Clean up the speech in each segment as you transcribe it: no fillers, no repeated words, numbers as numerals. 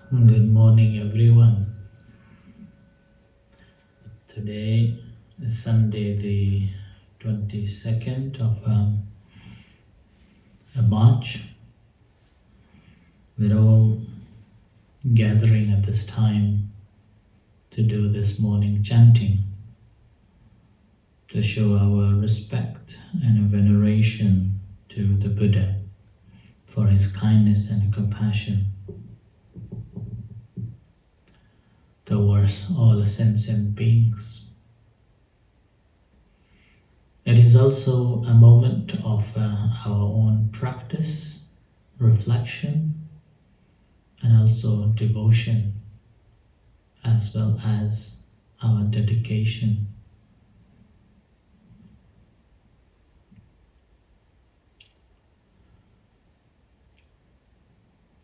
Good morning, everyone. Today is Sunday, the 22nd of March. We're all gathering at this time to do this morning chanting to show our respect and veneration to the Buddha for his kindness and compassion towards all sentient beings. It is also a moment of our own practice, reflection, and also devotion, as well as our dedication.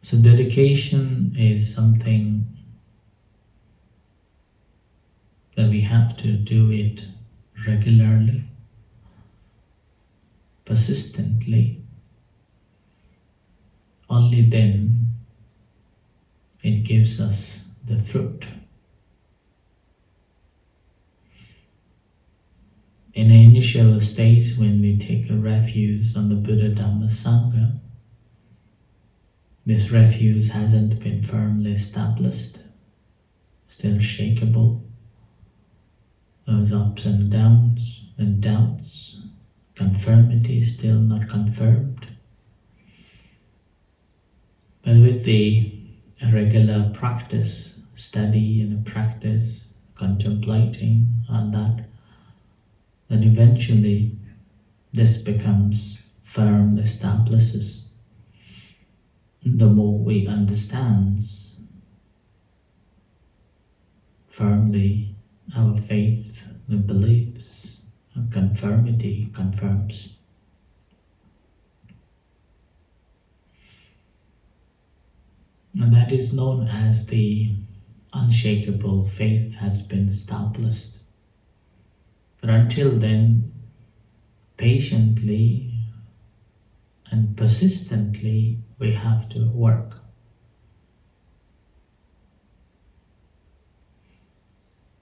So dedication is something that we have to do it regularly, persistently. Only then it gives us the fruit. In the initial stage, when we take a refuge on the Buddha Dhamma Sangha, this refuge hasn't been firmly established, still shakeable. Those ups and downs and doubts, conformity still not confirmed. But with the regular practice, study and practice, contemplating on that, then eventually this becomes firm, establishes. The more we understand firmly our faith, the beliefs, conformity confirms. And that is known as the unshakable faith has been established. But until then, patiently and persistently we have to work.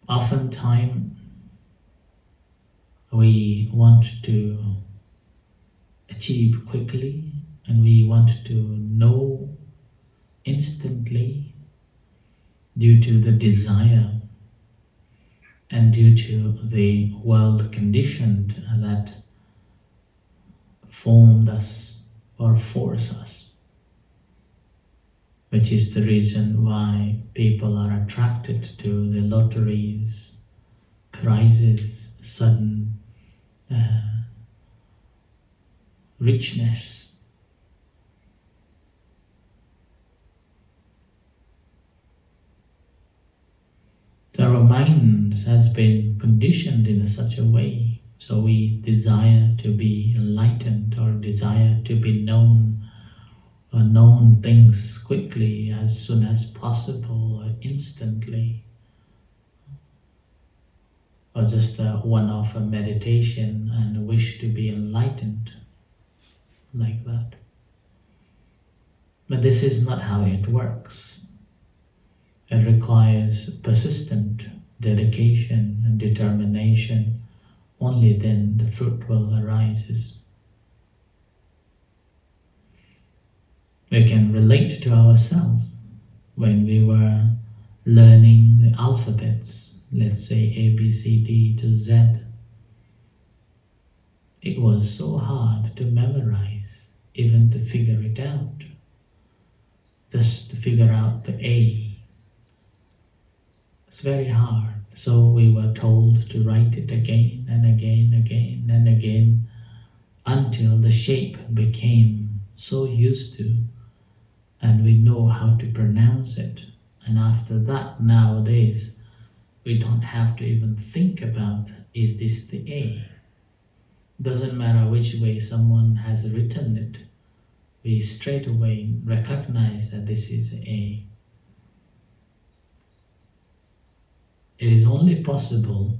Oftentimes we want to achieve quickly and we want to know instantly due to the desire and due to the world conditioned that formed us or force us, which is the reason why people are attracted to the lotteries, prizes, sudden richness. So our mind has been conditioned in such a way, so we desire to be enlightened or desire to be known or known things quickly, as soon as possible, or instantly, or just a one-off meditation and a wish to be enlightened, like that. But this is not how it works. It requires persistent dedication and determination. Only then the fruit will arise. We can relate to ourselves when we were learning the alphabets, let's say A, B, C, D to Z. It was so hard to memorize, even to figure it out. Just to figure out the A. It's very hard. So we were told to write it again and again, again and again, until the shape became so used to, and we know how to pronounce it. And after that, nowadays, we don't have to even think about, is this the A? Doesn't matter which way someone has written it, we straight away recognize that this is A. It is only possible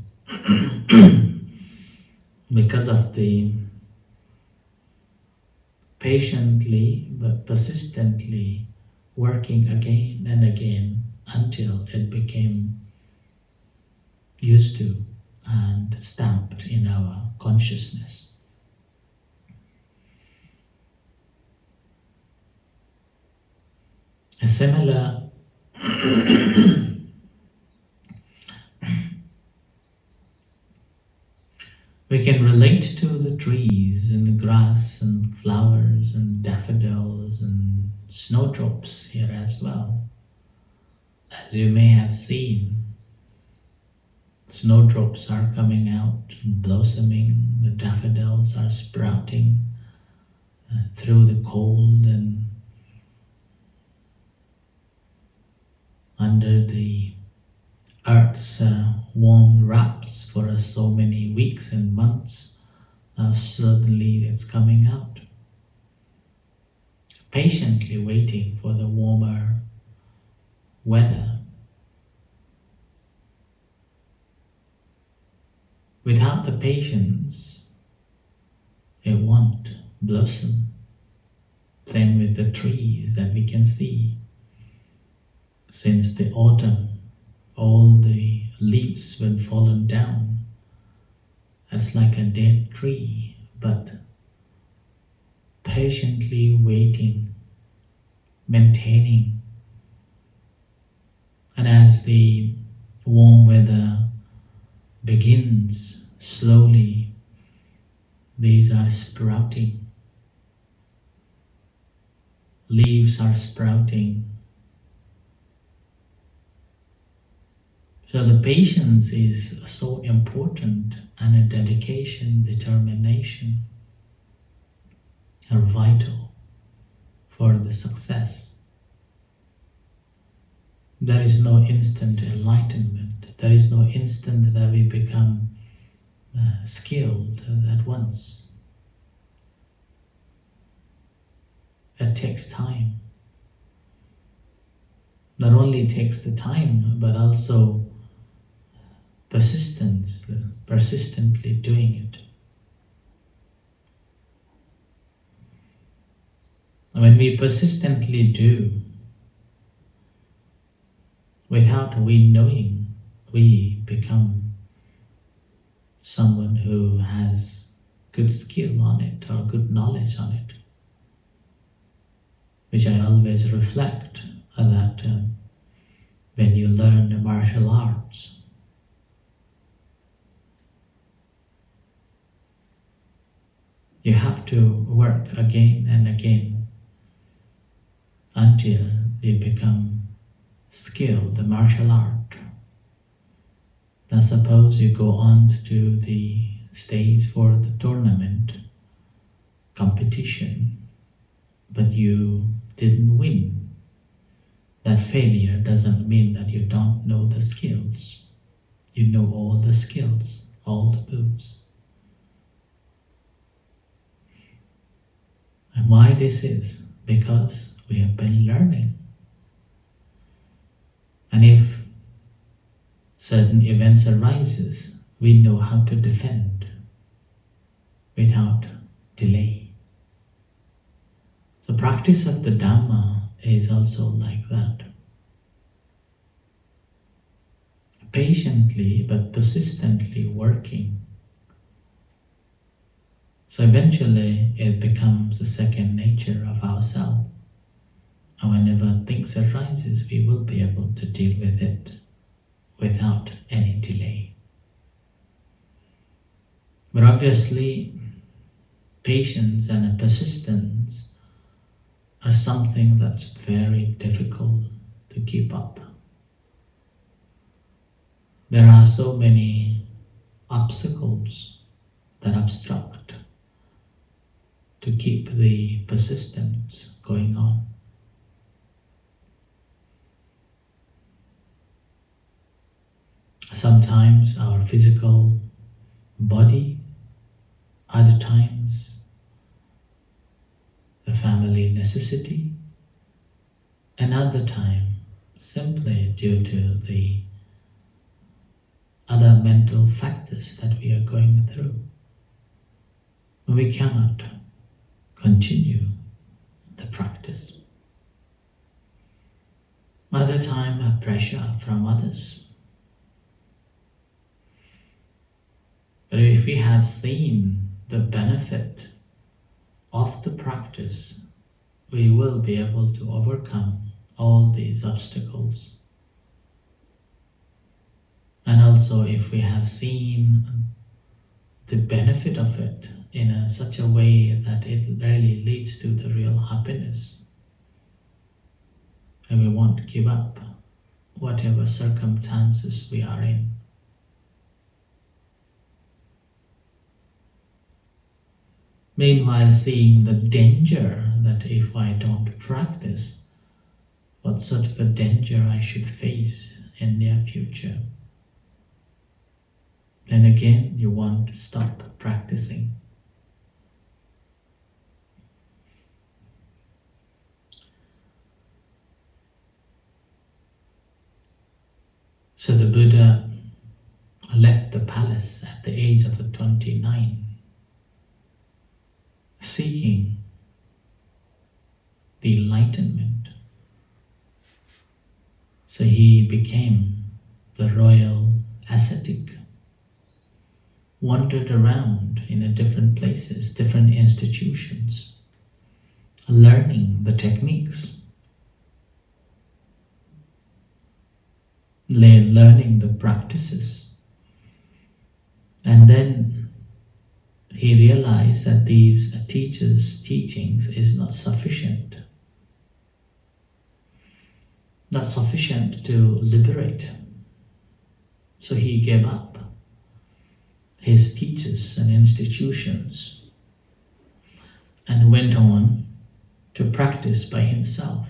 because of the patiently but persistently working again and again used to and stamped in our consciousness. A similar we can relate to the trees and the grass and flowers and daffodils and snowdrops here as well. As you may have seen, snowdrops are coming out, blossoming, the daffodils are sprouting through the cold and under the earth's warm wraps for so many weeks and months. Now suddenly it's coming out. Patiently waiting for the warmer weather. Without the patience, it won't blossom. Same with the trees that we can see. Since the autumn, all the leaves will fallen down. It's like a dead tree, but patiently waiting, maintaining. And as the warm weather begins slowly, these are sprouting. Leaves are sprouting. So the patience is so important, and a dedication, determination are vital for the success. There is no instant enlightenment. There is no instant that we become skilled at once. It takes time. Not only takes the time, but also persistence, persistently doing it. When we persistently do, without we knowing, we become someone who has good skill on it or good knowledge on it, which I always reflect that when you learn the martial arts, you have to work again and again until you become skilled, the martial art. Now suppose you go on to the stage for the tournament, competition, but you didn't win. That failure doesn't mean that you don't know the skills. You know all the skills, all the moves. And why this is? Because we have been learning. And if certain events arises, we know how to defend without delay. So practice of the Dhamma is also like that. Patiently but persistently working. So eventually it becomes a second nature of ourselves. And whenever things arises, we will be able to deal with it without any delay. But obviously, patience and persistence are something that's very difficult to keep up. There are so many obstacles that obstruct to keep the persistence going on. Sometimes our physical body, other times the family necessity, another time simply due to the other mental factors that we are going through. We cannot continue the practice. Other time, a pressure from others. if we have seen the benefit of the practice, we will be able to overcome all these obstacles. And also, if we have seen the benefit of it in such a way that it really leads to the real happiness, and we won't give up whatever circumstances we are in. Meanwhile, seeing the danger that if I don't practice, what sort of a danger I should face in near future. Then again, you won't stop practicing. So the Buddha left the palace at the age of 29, seeking the enlightenment. So he became the royal ascetic, wandered around in different places, different institutions, learning the techniques, learning the practices. And then he realized that these teachers' teachings is not sufficient. Not sufficient to liberate. So he gave up his teachers and institutions and went on to practice by himself.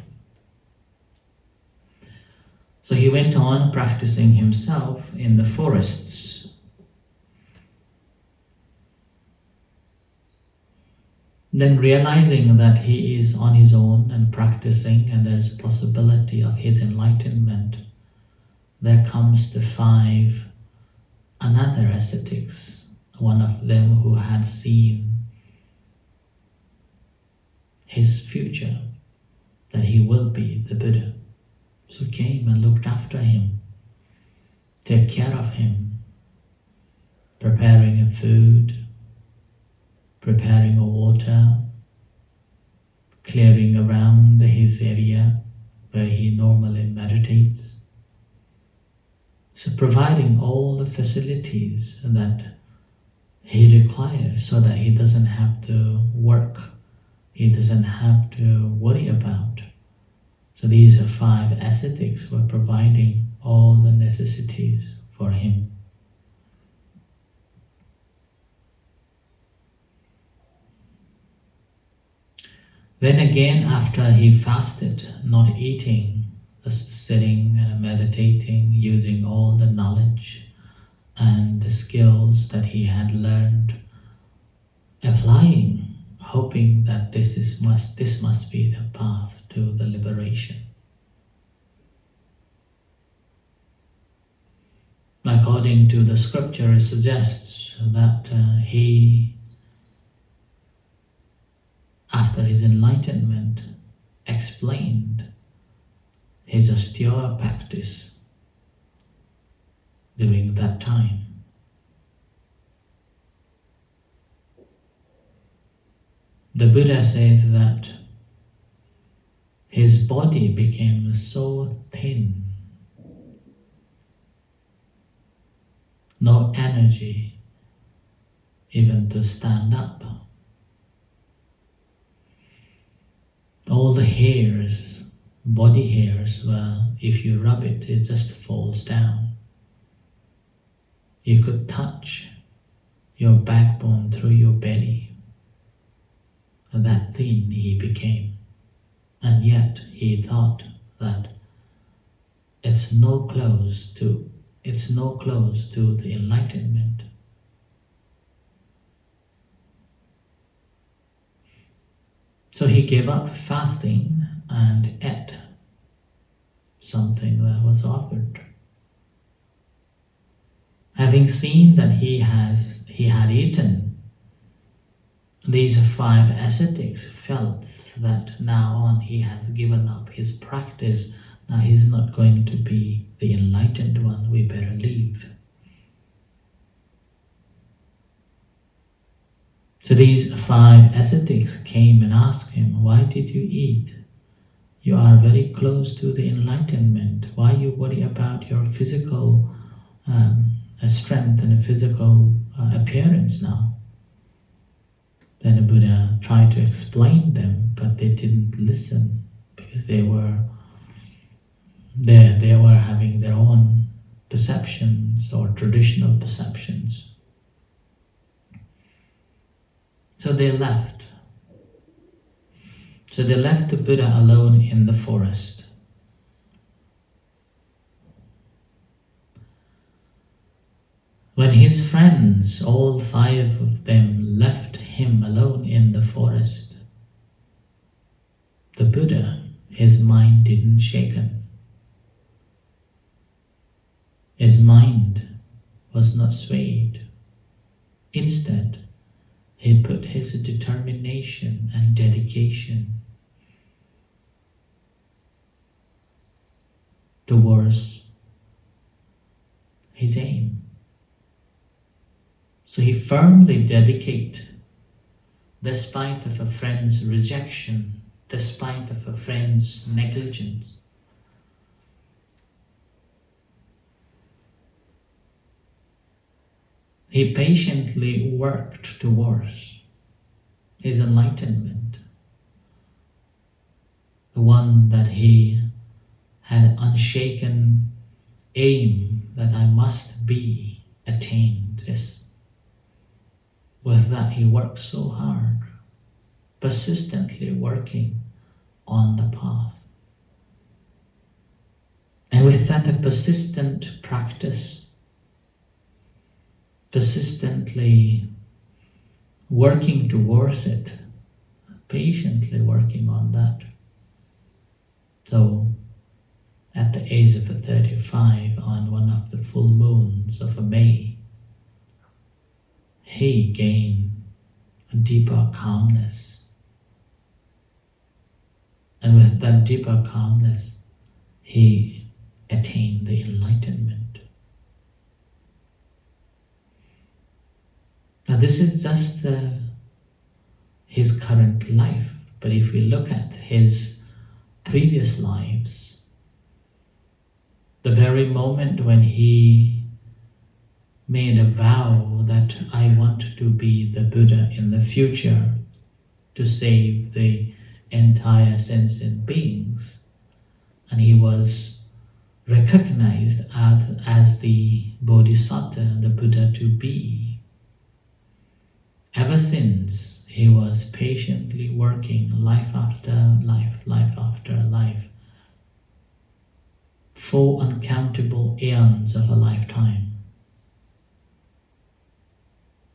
So he went on practicing himself in the forests. Then realizing that he is on his own and practicing and there is a possibility of his enlightenment, there comes the 5 another ascetics, one of them who had seen his future, that he will be the Buddha. So came and looked after him, take care of him, preparing food, preparing water, clearing around his area where he normally meditates. So providing all the facilities that he requires so that he doesn't have to work, he doesn't have to worry about. So these are 5 ascetics who are providing all the necessities for him. Then again, after he fasted, not eating, just sitting and meditating, using all the knowledge and the skills that he had learned, applying, hoping that this must be the path to the liberation. According to the scripture, it suggests that he, after his enlightenment, explained his austere practice during that time. The Buddha said that his body became so thin, no energy even to stand up. All the hairs, body hairs, well, if you rub it, it just falls down. You could touch your backbone through your belly. And that thin he became. And yet he thought that it's no close to the enlightenment. So he gave up fasting and ate something that was offered. Having seen that he had eaten, these 5 ascetics felt that now on he has given up his practice. Now he's not going to be the enlightened one, we better leave. So these 5 ascetics came and asked him, why did you eat? You are very close to the enlightenment. Why you worry about your physical strength and physical appearance now? Then the Buddha tried to explain them, but they didn't listen because they were having their own perceptions or traditional perceptions. So they left. So they left the Buddha alone in the forest. When his friends, all 5 of them, left him alone in the forest, the Buddha, his mind didn't shaken. His mind was not swayed. Instead, he put his determination and dedication towards his aim. So he firmly dedicated, despite of a friend's rejection, despite of a friend's negligence. He patiently worked towards his enlightenment, the one that he had unshaken aim that I must be attained. With that he worked so hard, persistently working on the path. And with that a persistent practice, persistently working towards it, patiently working on that. So at the age of 35, on one of the full moons of May, he gained a deeper calmness. And with that deeper calmness, he attained the enlightenment. Now this is just his current life, but if we look at his previous lives, the very moment when he made a vow that I want to be the Buddha in the future to save the entire sentient beings, and he was recognized as the Bodhisattva, the Buddha to be. Ever since, he was patiently working life after life, life after life, 4 uncountable eons of a lifetime.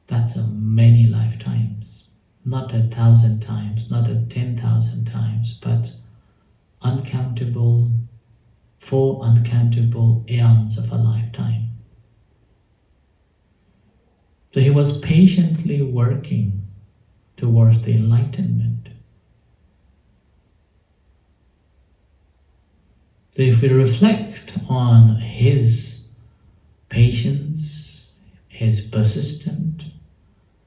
That's many lifetimes, not 1,000 times, not 10,000 times, but uncountable, 4 uncountable eons of a lifetime. So he was patiently working towards the enlightenment. So if we reflect on his patience, his persistence,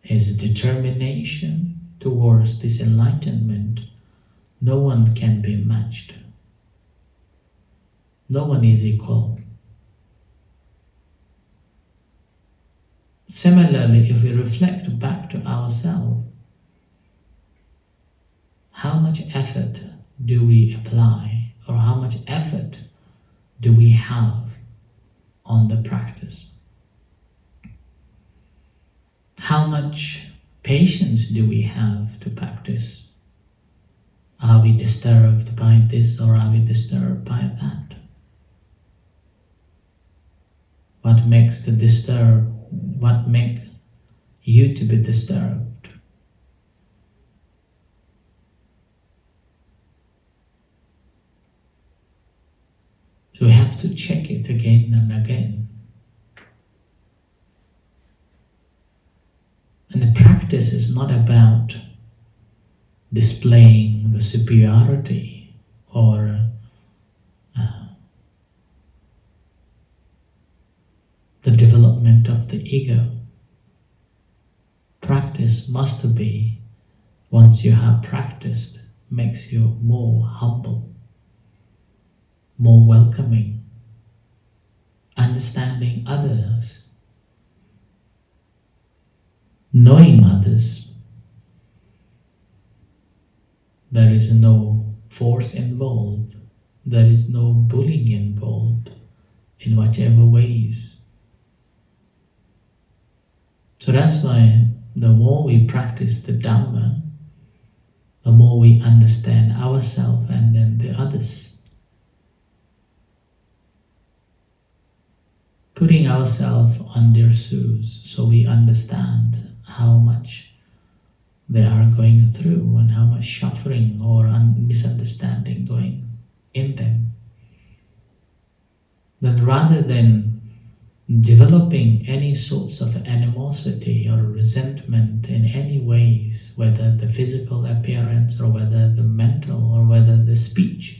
his determination towards this enlightenment, no one can be matched. No one is equal. Similarly, if we reflect back to ourselves, how much effort do we apply, or how much effort do we have on the practice? How much patience do we have to practice? Are we disturbed by this, or are we disturbed by that? What makes you to be disturbed? So we have to check it again and again. And the practice is not about displaying the superiority or the development of the ego. Practice practice must be, once you have practiced, makes you more humble, more welcoming, understanding others, knowing others. There is no force involved. There is no bullying involved in whichever ways. So that's why the more we practice the Dhamma, the more we understand ourselves and then the others. Putting ourselves on their shoes so we understand how much they are going through and how much suffering or misunderstanding going in them. Then rather than developing any sorts of animosity or resentment in any ways, whether the physical appearance or whether the mental or whether the speech,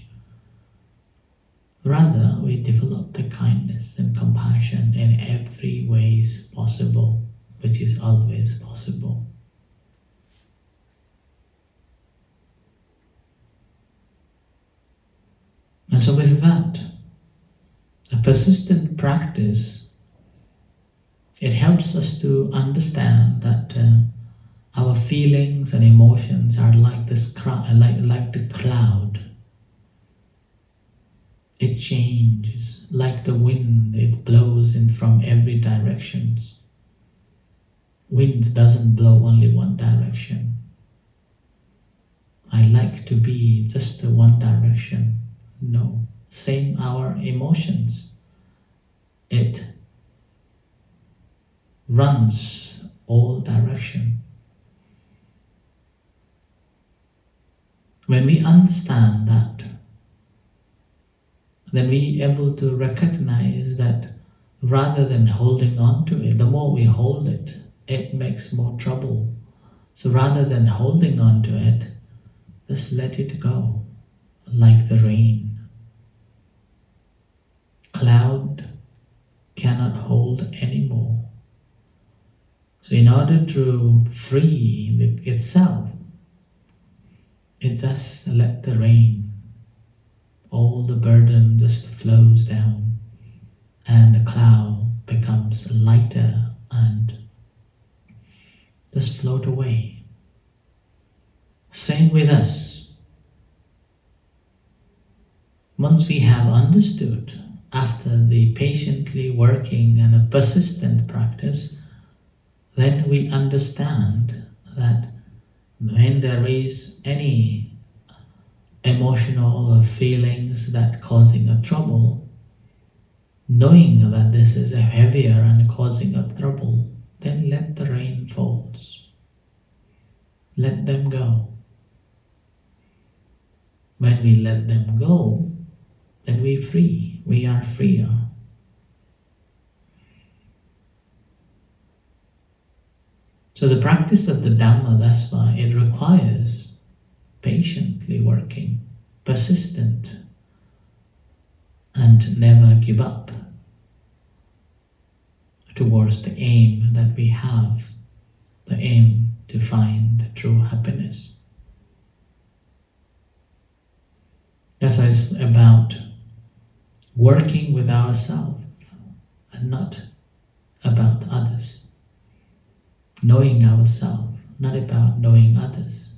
rather we develop the kindness and compassion in every ways possible, which is always possible. And so with that, a persistent practice, it helps us to understand that our feelings and emotions are like the cloud. It changes like the wind. It blows in from every direction. Wind doesn't blow only one direction. I like to be just the one direction. No, same our emotions. It runs all direction. When we understand that, then we are able to recognize that rather than holding on to it, the more we hold it, it makes more trouble. So rather than holding on to it, just let it go, like the rain. Cloud cannot hold anymore. So in order to free itself, it just let the rain, all the burden just flows down and the cloud becomes lighter and just float away. Same with us. Once we have understood, after the patiently working and a persistent practice, then we understand that when there is any emotional or feelings that causing a trouble, knowing that this is a heavier and causing a trouble, then let the rain falls. Let them go. When we let them go, then we free. We are freer. So the practice of the Dhamma, that's why it requires patiently working, persistent, and never give up towards the aim that we have, the aim to find true happiness. That's why it's about working with ourselves and not about others. Knowing ourselves, not about knowing others.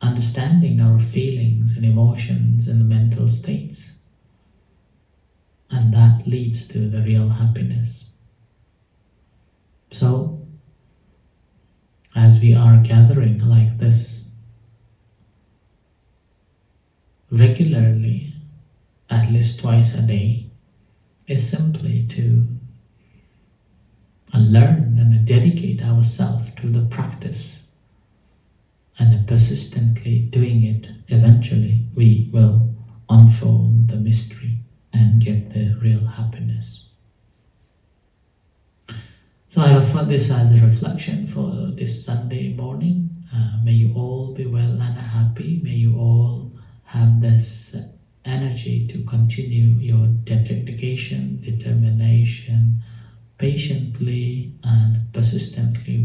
Understanding our feelings and emotions and mental states. And that leads to the real happiness. So, as we are gathering like this, regularly, at least twice a day, is simply to learn and dedicate ourselves to the practice, and persistently doing it, eventually we will unfold the mystery and get the real happiness. So I offer this as a reflection for this Sunday morning. May you all be well and happy. May you all have this energy to continue your dedication, determination, patiently and persistently